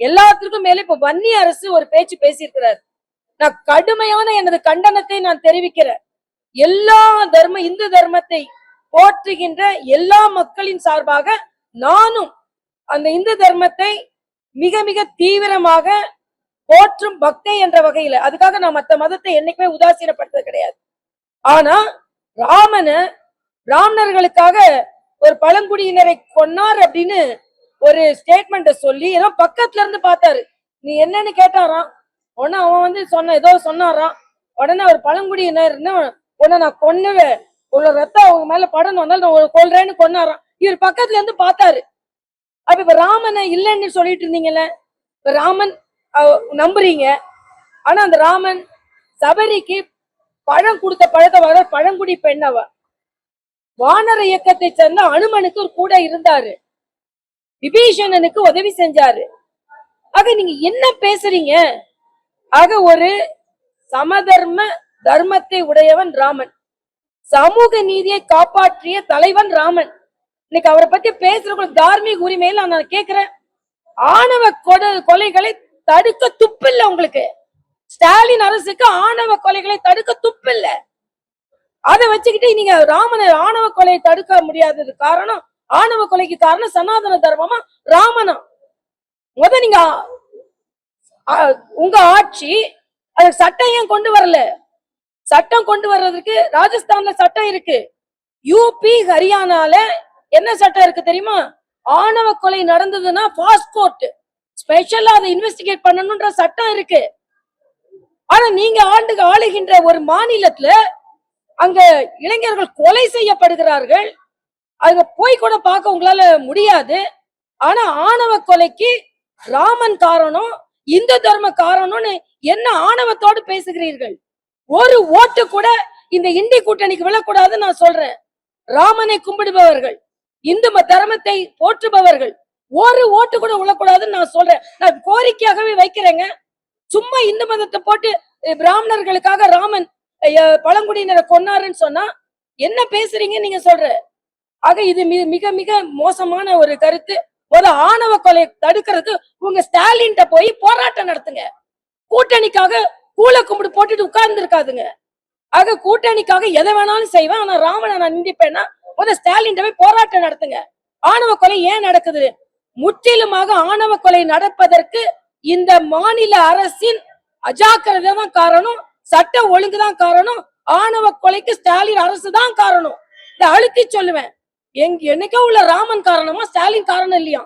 எல்லாத்துக்கும் மேல இப்ப வன்னி அரசு ஒரு பேச்சு பேசியிருக்கிறார். நான் கடுமையான எனது கண்டனத்தை நான் தெரிவிக்கிறேன். எல்லா இந்து தர்மத்தை போற்றுகின்ற எல்லா மக்களின் சார்பாக நானும் அந்த இந்து தர்மத்தை மிக மிக தீவிரமாக போற்றும் பக்தை என்ற வகையில, அதுக்காக நான் மத்த மதத்தை என்னைக்குமே உதாசீனப்படுத்துறது கிடையாது. ஆனா பிராமணர்களுக்காக ஒரு பழங்குடியினரை கொன்னார் அப்படின்னு ஒரு ஸ்டேட்மெண்ட சொல்லி ஏதோ பக்கத்துல இருந்து பார்த்தாரு. நீ என்னன்னு கேட்டாராம். உடனே அவன் ஏதோ சொன்னாராம். உடனே ஒரு பழங்குடியினர் உன்னை நான் கொன்னுவேன், உங்களோட ரத்தம் அவங்க மேல படணும், நான் கொல்றேன்னு கொன்னாராம். இவர் பக்கத்துல இருந்து பார்த்தாரு. அப்ப இப்ப ராமனை இல்லைன்னு சொல்லிட்டு இருந்தீங்கல்ல, இப்ப ராமன் நம்புறீங்க. ஆனா அந்த ராமன் சபரிக்கு பழம் கொடுத்த பழத்தை பழங்குடி பெண்ணவ வானர இயக்கத்தை சேர்ந்த அனுமனுக்கு ஒரு கூட இருந்தாரு, விபீஷணனுக்கு உதவி செஞ்சாரு. ஆக நீங்க என்ன பேசுறீங்க? ஆக ஒரு சமதர்ம தர்மத்தை உடையவன் ராமன், சமூக நீதியை காப்பாற்றிய தலைவன் ராமன். இன்னைக்கு அவரை பத்தி பேசுற தார்மீக உரிமையில நான் கேட்கிறேன். ஆணவ கொலைகளை தடுக்க துப்பில்லை உங்களுக்கு. ஸ்டாலின் அரசுக்கு ஆணவ கொலைகளை தடுக்க துப்பில்ல. அதை வச்சுக்கிட்டு நீங்க ராமனை ஆணவ கொலையை தடுக்க முடியாதது காரணம், ஆணவ கொலைக்கு காரணம் சனாதன தர்மமா ராமனா? நீங்க உங்க ஆட்சி அது சட்டம் ஏன் கொண்டு வரல? சட்டம் கொண்டு வர்றதுக்கு ராஜஸ்தான்ல சட்டம் இருக்கு, யூபி ஹரியானால என்ன சட்டம் இருக்கு தெரியுமா? ஆணவ கொலை நடந்ததுன்னா ஃபாஸ்ட் கோர்ட் ஸ்பெஷலா அதை இன்வெஸ்டிகேட் பண்ணணும்ன்ற சட்டம் இருக்கு. ஆனா நீங்க ஆளுகின்ற ஒரு மாநிலத்துல அங்க இளைஞர்கள் கொலை செய்யப்படுகிறார்கள். அங்க போய் கூட பார்க்க உங்களால முடியாது. ஆனா ஆணவ கொலைக்கு ராமன் காரணம், இந்து தர்ம காரணம்னு என்ன ஆணவத்தோடு பேசுகிறீர்கள்? ஒரு ஓட்டு கூட இந்த இந்தி கூட்டணிக்கு விழக்கூடாதுன்னு நான் சொல்றேன். ராமனை கும்பிடுபவர்கள், இந்து தர்மத்தை போற்றுபவர்கள் ஒரு ஓட்டு கூட விழக்கூடாதுன்னு நான் சொல்றேன். நான் கோரிக்கையாகவே வைக்கிறேங்க. சும்மா இந்து மதத்தை போட்டு பிராமணர்களுக்காக ராமன் பழங்குடியினரை கொன்னாருன்னு சொன்னா என்ன பேசுறீங்க நீங்க சொல்ற? ஆக இது மிக மிக மோசமான ஒரு கருத்து. ஆணவ கொலை தடுக்கிறதுக்கு உங்க ஸ்டாலின் போய் போராட்டம் நடத்துங்க. கூட்டணிக்காக கூல கும்பிடு போட்டுட்டு உட்கார்ந்து இருக்காதுங்க. ஆக கூட்டணிக்காக எதை வேணாலும் செய்வேன், ஆனா ராமனை நான் நிந்திப்பேன்னா ஸ்டாலின் போய் போராட்டம் நடத்துங்க. ஆணவ கொலை ஏன் நடக்குது? முற்றிலுமாக ஆணவ கொலை நடப்பதற்கு இந்த மாநில அரசின் அஜாக்கிரதை தான் காரணம், சட்ட ஒழுங்குதான் காரணம், ஆணவ கொலைக்கு ஸ்டாலின் அரசு தான் காரணம். இதை அழுத்தி சொல்லுவேன். என்னைக்கோ உள்ள ராமன் காரணமா, ஸ்டாலின் காரணம் இல்லையா?